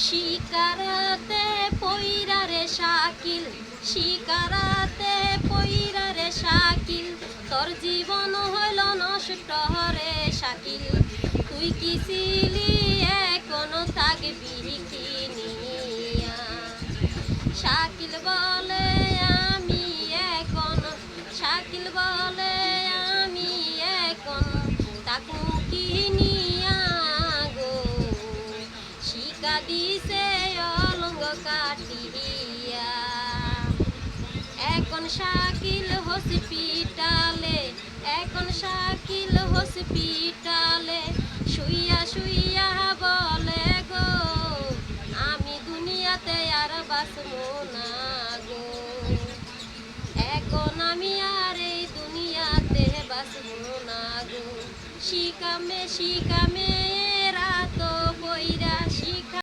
শিকারাতে পইরা রে শাকিল, শিকারাতে পইরা রে শাকিল, তোর জীবন হইল নষ্ট রে শাকিল। তুই কি ছিলি এখনো থাকবি কি নিয়া? শাকিল বলে আমি এখন, শাকিল বলে আমি এখন তাকু কি নিয়া গো? শিকা দিছে অলঙ্গ কাটিয়া, এখন শাকিল হসপিটালে, এখন শাকিল হসপিটালে শুইয়া শুইয়া বলে গো আমি দুনিয়াতে আর বাঁচবো না গো। এখন আমি আর এই দুনিয়াতে বাঁচবো না গো। শিকামে শিকামে